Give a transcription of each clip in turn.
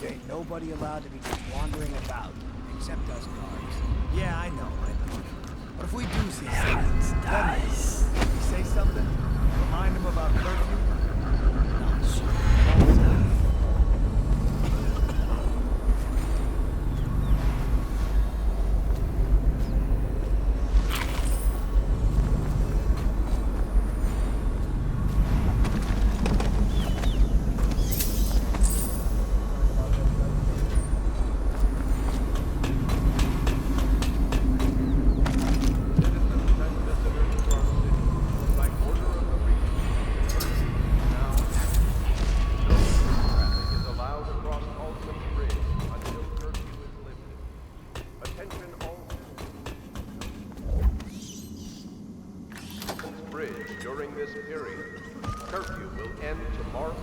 There ain't nobody allowed to be wandering about, except us guards. Yeah, I know. But if we do see something, then we say something? Remind them about curfew? No, sir. During this period, curfew will end tomorrow.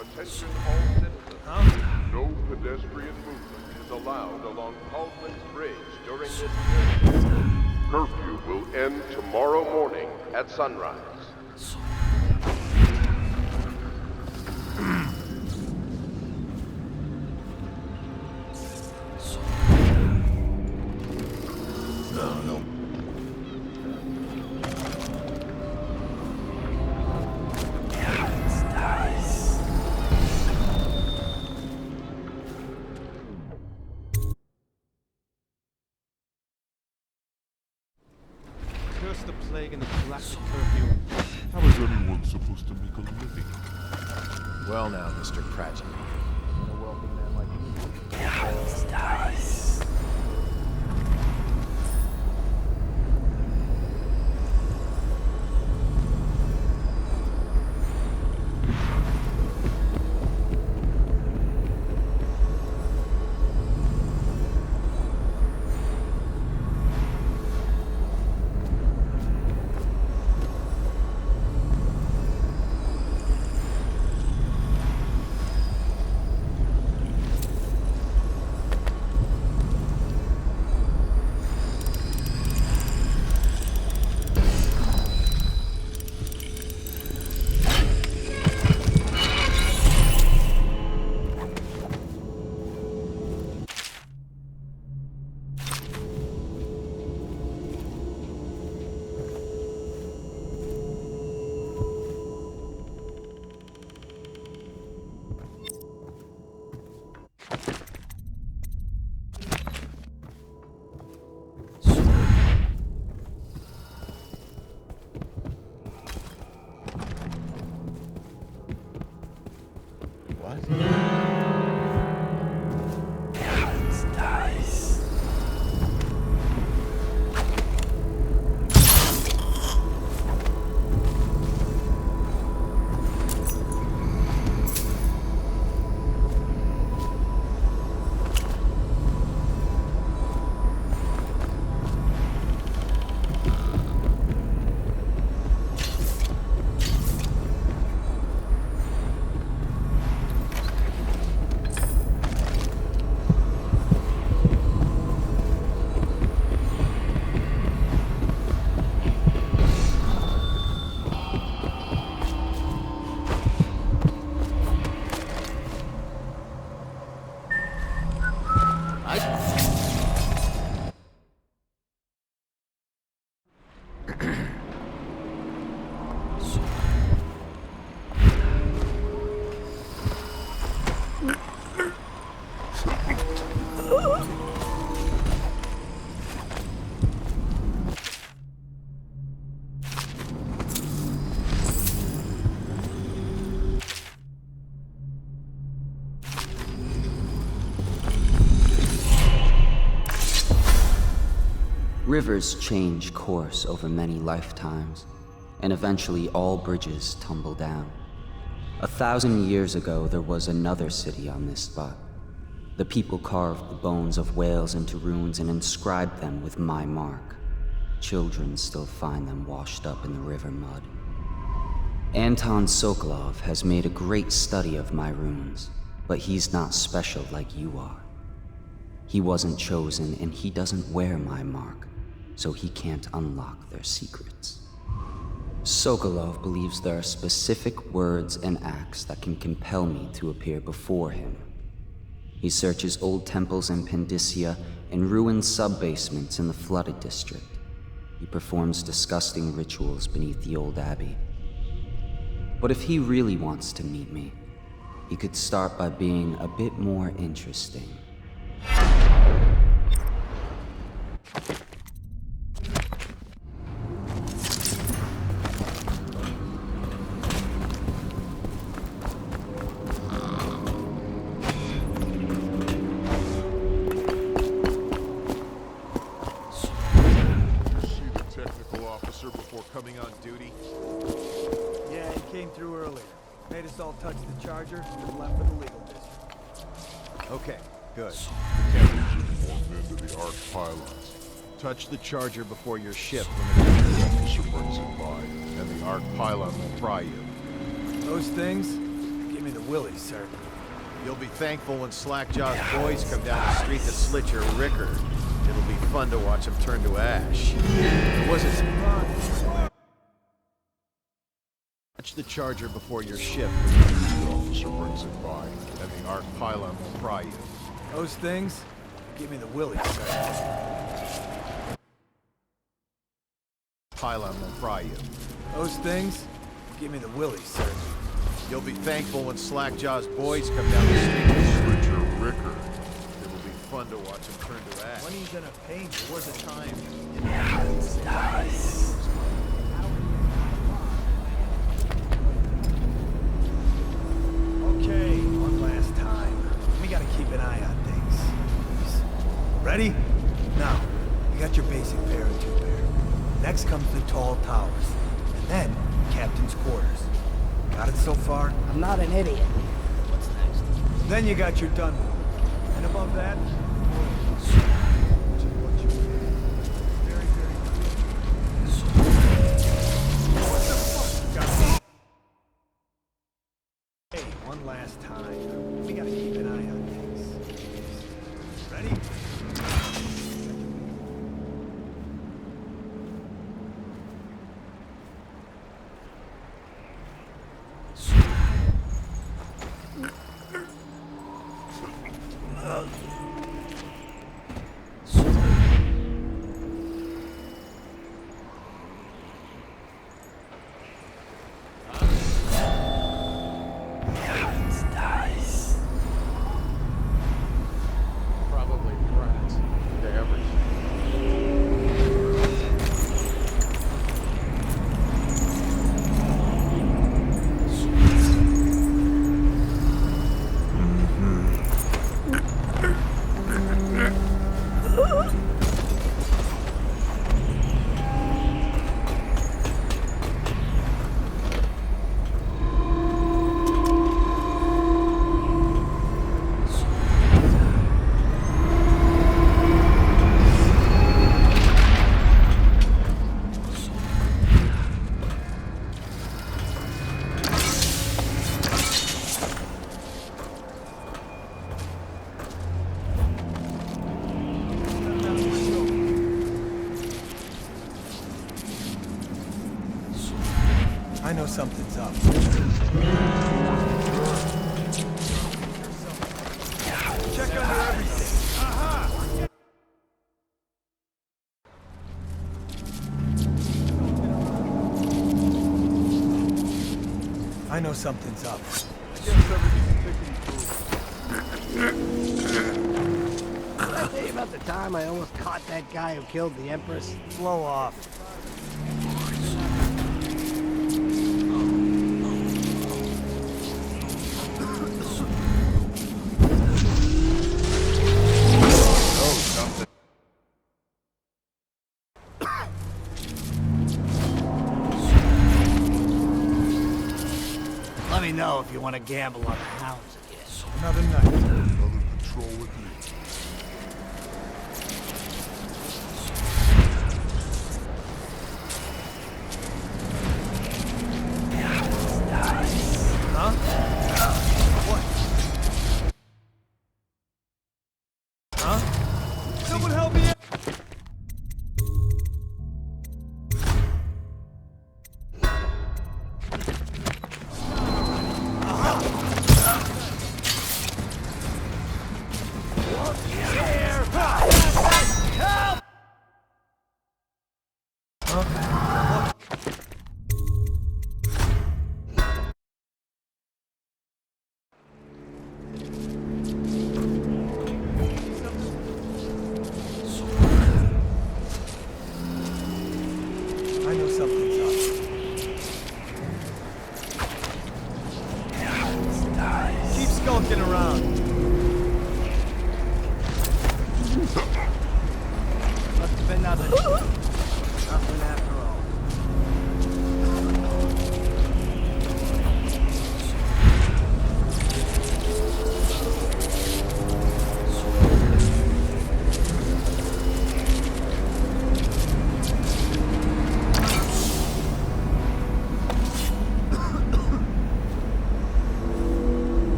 Attention all citizens. No pedestrian movement is allowed along Caldwell's Bridge during this period. Curfew will end tomorrow morning at sunrise. Curse the plague and the galactic curfew. How is anyone supposed to make a living? Well now, Mr. Cratchit. A wealthy man like you. What? Rivers change course over many lifetimes, and eventually all bridges tumble down. 1,000 years ago, there was another city on this spot. The people carved the bones of whales into runes and inscribed them with my mark. Children still find them washed up in the river mud. Anton Sokolov has made a great study of my runes, but he's not special like you are. He wasn't chosen, and he doesn't wear my mark, so he can't unlock their secrets. Sokolov believes there are specific words and acts that can compel me to appear before him. He searches old temples in Pendicia and ruined sub-basements in the flooded district. He performs disgusting rituals beneath the old abbey. But if he really wants to meet me, he could start by being a bit more interesting. Coming on duty? Yeah, he came through earlier. Made us all touch the charger and left for the legal district. Okay, good. Informed into the arc pylons. Touch the charger before your ship when the Officer brings it by. and the arc pylon will pry you. Those things? Give me the willies, sir. You'll be thankful when Slackjaw's boys come down the street to slit your ricker. It'll be fun to watch them turn to ash. It wasn't fun. Touch the charger before your ship. The officer brings it by. And the arc pylon will pry you. Those things? Give me the willies, sir. Pylon will pry you. Those things? Give me the willies, sir. You'll be thankful when Slackjaw's boys come down the street to Slit your ricker. It'll be fun to watch them turn to ash. When are you gonna paint? There was a time. Okay, one last time. We gotta keep an eye on things. Ready? Now, you got your basic pair and two pair. Next comes the tall towers. And then, captain's quarters. Got it so far? I'm not an idiot. What's next? Then you got your done. And above that, very, very what the fuck? Got it. Hey, one last time. We gotta keep an eye on things. Ready? Probably something's up. Check under everything. Aha! I know something's up. Did I tell you about the time I almost caught that guy who killed the Empress? Blow off. Let me know if you want to gamble on the hounds again. Another night. Another patrol with me. Huh? What? Huh? Someone help me out! I know something's up. Keep skulking around. Must have been nothing. Nothing after all.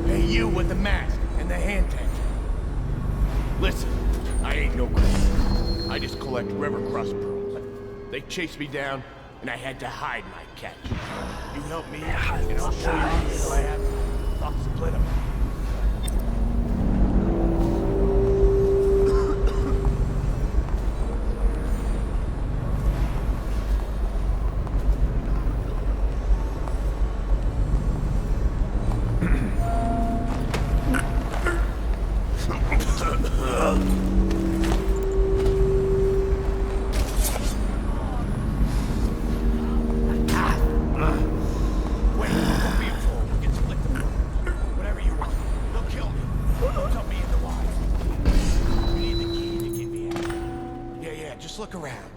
Hey, you with the mask and the hand tank. Listen, I ain't no criminal. I just collect river cross pearls. They chased me down, and I had to hide my catch. You help me, and I'll show you who I have. I'll split 'em. Wait, don't be a fool. We can split them. Whatever you want. They'll kill me. They'll dump me in the water. We need the key to get me out. Yeah, just look around.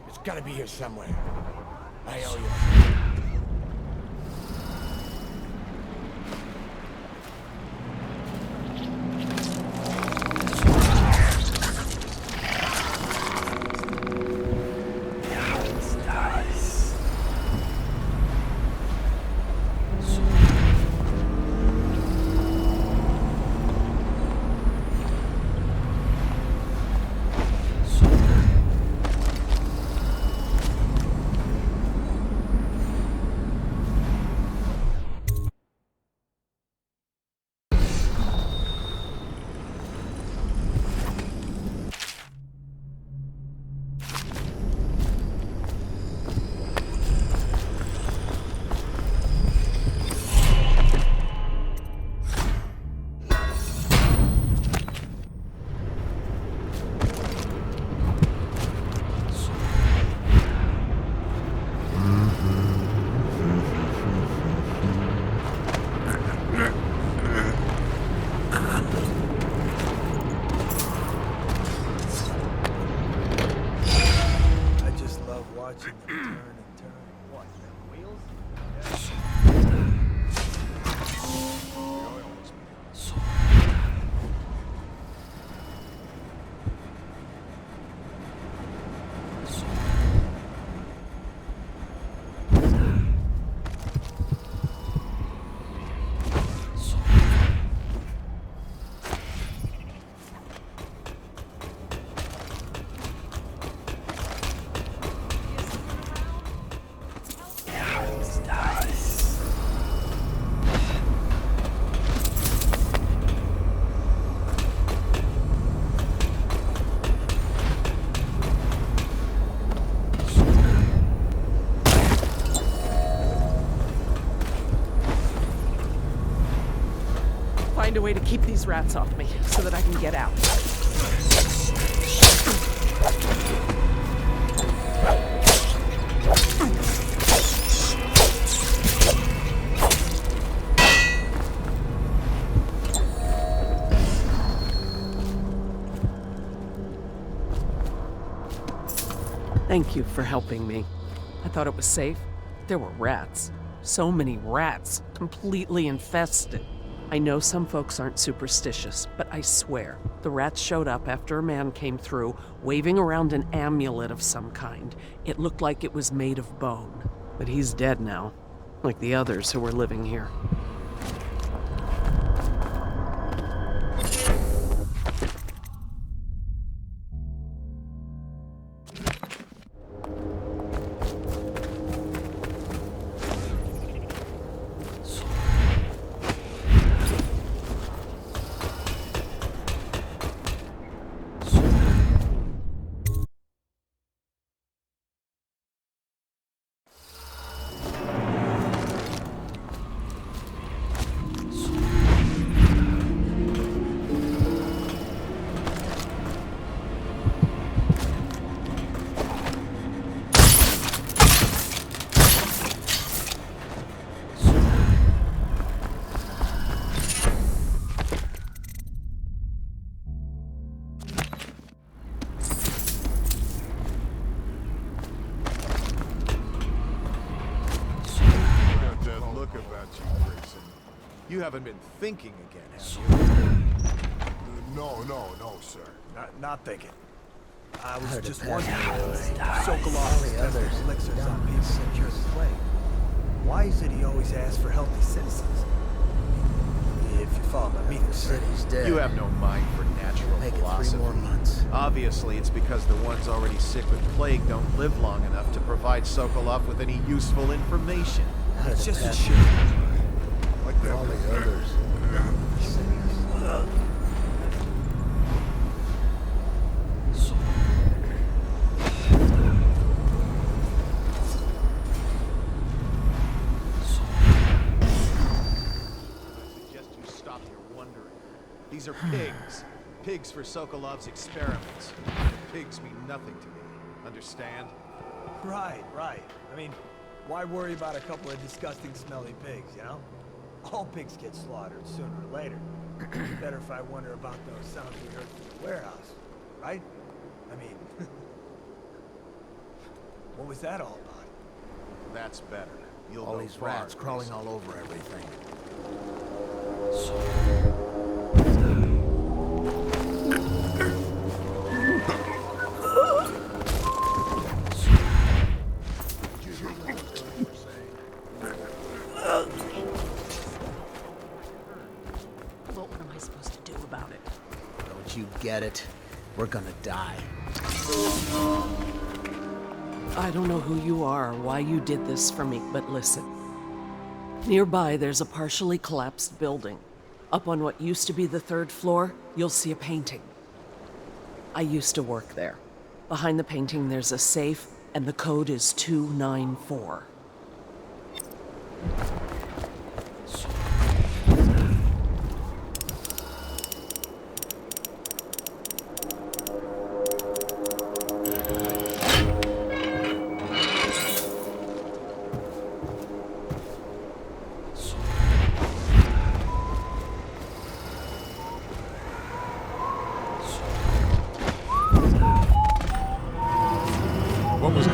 It's gotta be here somewhere. I owe you. find a way to keep these rats off me so that I can get out. Thank you for helping me. I thought it was safe. There were rats. So many rats, completely infested. I know some folks aren't superstitious, but I swear, the rats showed up after a man came through, waving around an amulet of some kind. It looked like it was made of bone. But he's dead now, like the others who were living here. You haven't been thinking again, have you? No, sir. Not thinking. I was just wondering, Sokolov tested elixirs on people that cure the plague. Why is it he always asks for healthy citizens? If you follow my meaning, sir. City's dead. You have no mind for natural Make it philosophy. 3 more months. Obviously, it's because the ones already sick with plague don't live long enough to provide Sokolov with any useful information. It's just a shit. Like that. All the others. These are pigs. Pigs for Sokolov's experiments. Pigs mean nothing to me. Understand? Right. I mean, why worry about a couple of disgusting, smelly pigs, you know? All pigs get slaughtered sooner or later. Better if I wonder about those sounds we heard from the warehouse, right? I mean, what was that all about? That's better. You'll All go these far, rats crawling Grayson. all over everything. What am I supposed to do about it? Don't you get it? We're gonna die. I don't know who you are or why you did this for me, but listen. Nearby, there's a partially collapsed building. Up on what used to be the 3rd floor, you'll see a painting. I used to work there. Behind the painting, there's a safe, and the code is 294. What was it?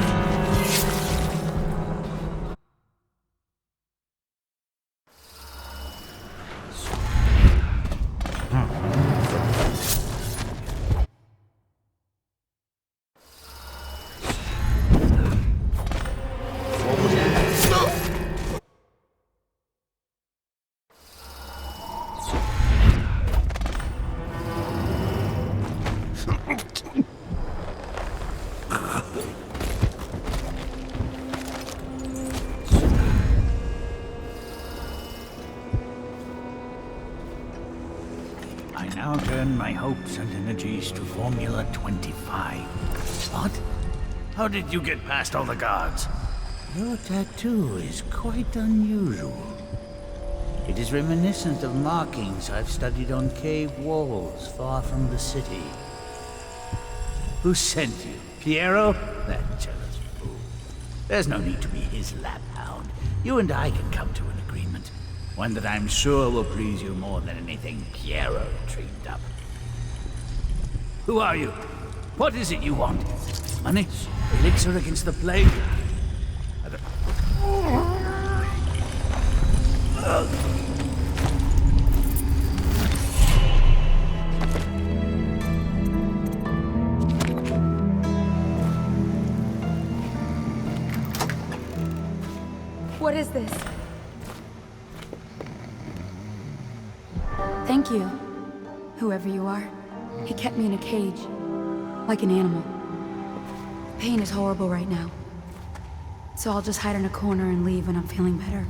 I now turn my hopes and energies to Formula 25. What? How did you get past all the guards? Your tattoo is quite unusual. It is reminiscent of markings I've studied on cave walls far from the city. Who sent you? Piero? That jealous fool. There's no need to be his laphound. You and I can come to an agreement. One that I'm sure will please you more than anything Piero dreamed up. Who are you? What is it you want? Money? Elixir against the plague? What is this? Thank you, whoever you are. He kept me in a cage, like an animal. The pain is horrible right now. So I'll just hide in a corner and leave when I'm feeling better.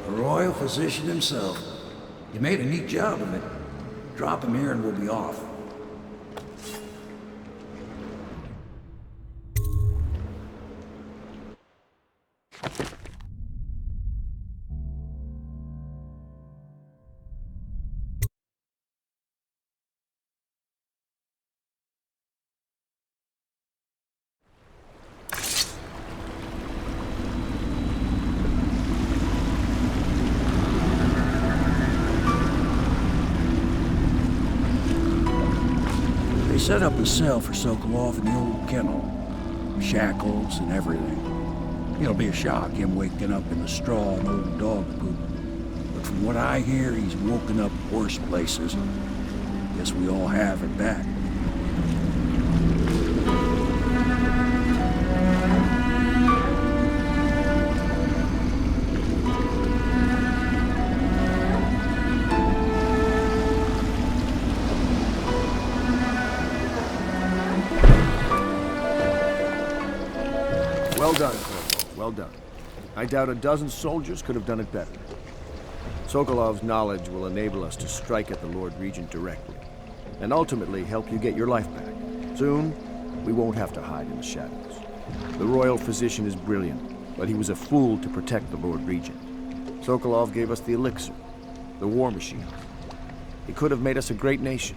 Royal physician himself. You made a neat job of it. Drop him here and we'll be off. They set up a cell for Sokolov in the old kennel. Shackles and everything. It'll be a shock, him waking up in the straw and old dog poop. But from what I hear, he's woken up worse places. Guess we all have at that. Well done, Corporal. Well done. I doubt a dozen soldiers could have done it better. Sokolov's knowledge will enable us to strike at the Lord Regent directly, and ultimately help you get your life back. Soon, we won't have to hide in the shadows. The royal physician is brilliant, but he was a fool to protect the Lord Regent. Sokolov gave us the elixir, the war machine. He could have made us a great nation.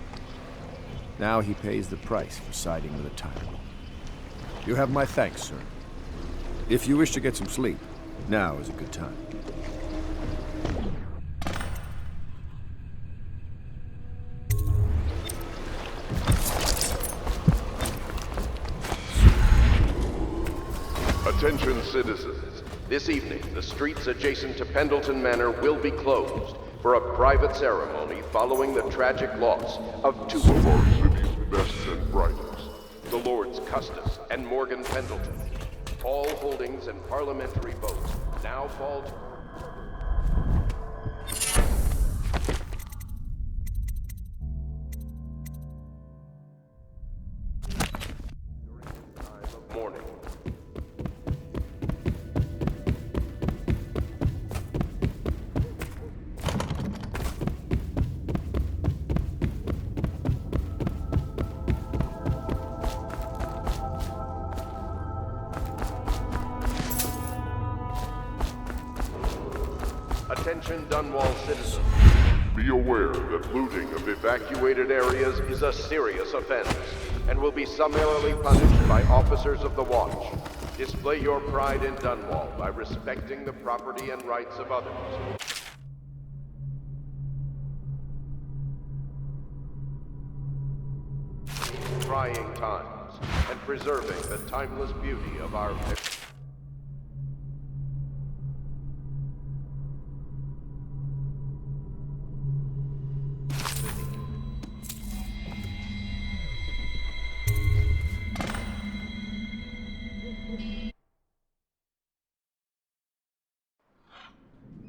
Now he pays the price for siding with a tyrant. You have my thanks, sir. If you wish to get some sleep, now is a good time. Attention citizens. This evening, the streets adjacent to Pendleton Manor will be closed for a private ceremony following the tragic loss of two Of our city's best and brightest. the Lords Custis and Morgan Pendleton. All holdings and parliamentary votes now fall to... during the time of mourning. Attention Dunwall citizens. Be aware that Looting of evacuated areas is a serious offense and will be summarily punished by officers of the watch. Display your pride in Dunwall by respecting the property and rights of others. Trying times and preserving the timeless beauty of our...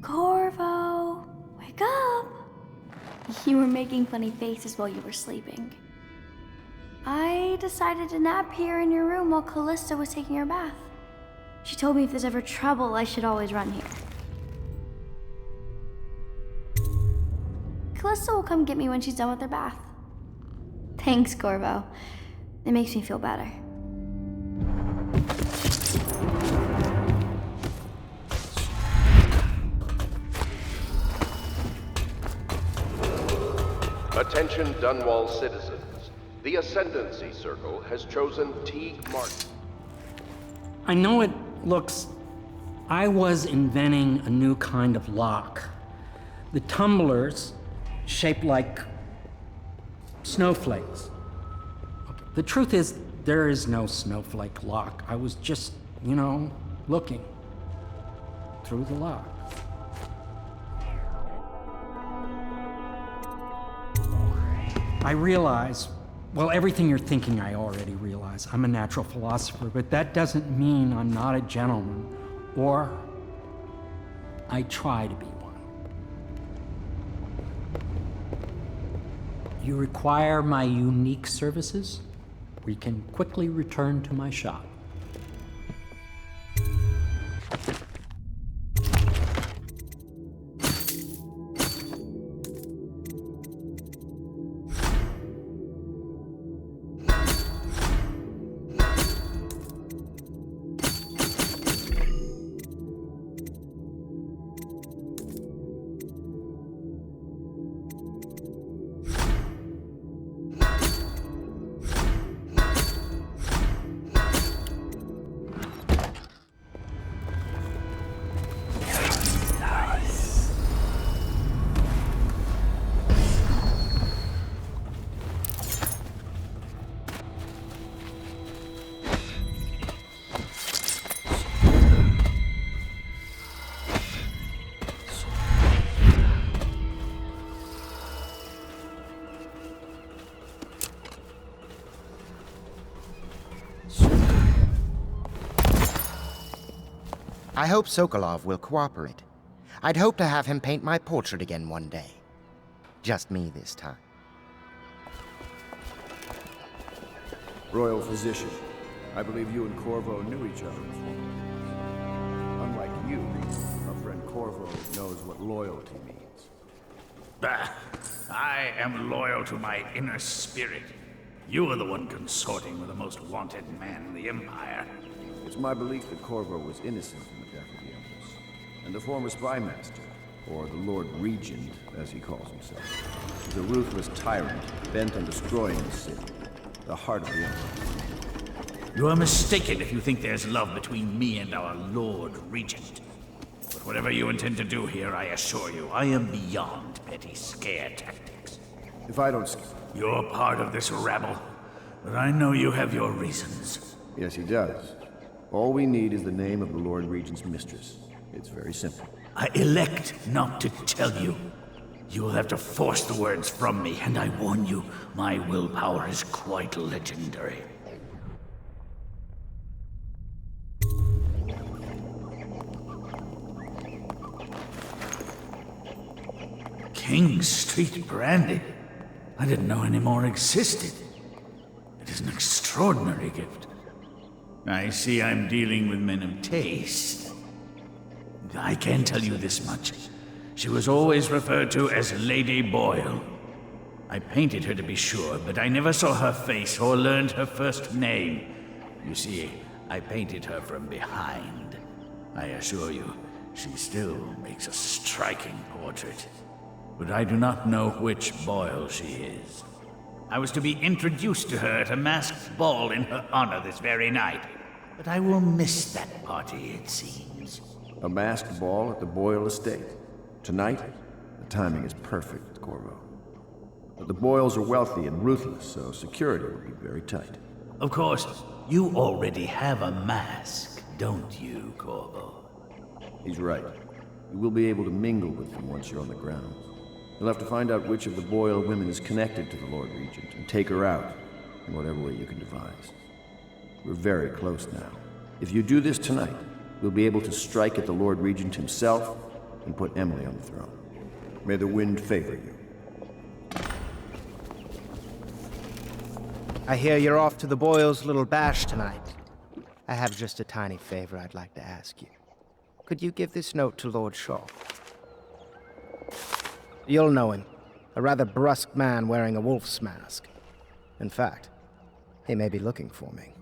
Corvo, You were making funny faces while you were sleeping. I decided to nap here in your room while Callista was taking her bath. She told me if there's ever trouble, I should always run here. Callista will come get me when she's done with her bath. Thanks, Corvo. It makes me feel better. Attention Dunwall citizens. The Ascendancy Circle has chosen Teague Martin. I know it looks... I was inventing a new kind of lock. The tumblers, shaped like snowflakes. The truth is, there is no snowflake lock. I was just, looking through the lock. I realize, well, everything you're thinking I already realize. I'm a natural philosopher, but that doesn't mean I'm not a gentleman, or I try to be one. You require my unique services? We can quickly return to my shop. I hope Sokolov will cooperate. I'd hope to have him paint my portrait again one day. Just me this time. Royal Physician, I believe you and Corvo knew each other before. Unlike you, our friend Corvo knows what loyalty means. Bah! I am loyal to my inner spirit. You are the one consorting with the most wanted man in the Empire. It's my belief that Corvo was innocent in the death of the Empress, and the former spy master, or the Lord Regent, as he calls himself, is a ruthless tyrant bent on destroying the city, the heart of the Empire. You are mistaken if you think there's love between me and our Lord Regent. But whatever you intend to do here, I assure you, I am beyond petty scare tactics. If I don't... You're part of this rabble, but I know you have your reasons. Yes, he does. All we need is the name of the Lord Regent's mistress. It's very simple. I elect not to tell you. You will have to force the words from me, and I warn you, my willpower is quite legendary. King Street brandy? I didn't know any more existed. It is an extraordinary gift. I see I'm dealing with men of taste. I can tell you this much. She was always referred to as Lady Boyle. I painted her to be sure, but I never saw her face or learned her first name. You see, I painted her from behind. I assure you, she still makes a striking portrait. But I do not know which Boyle she is. I was to be introduced to her at a masked ball in her honor this very night. But I will miss that party, it seems. A masked ball at the Boyle estate. Tonight? The timing is perfect, Corvo. But the Boyles are wealthy and ruthless, so security will be very tight. Of course, you already have a mask, don't you, Corvo? He's right. You will be able to mingle with them once you're on the grounds. You'll have to find out which of the Boyle women is connected to the Lord Regent and take her out in whatever way you can devise. We're very close now. If you do this tonight, we'll be able to strike at the Lord Regent himself and put Emily on the throne. May the wind favor you. I hear you're off to the Boyles' little bash tonight. I have just a tiny favor I'd like to ask you. Could you give this note to Lord Shaw? You'll know him. A rather brusque man wearing a wolf's mask. In fact, he may be looking for me.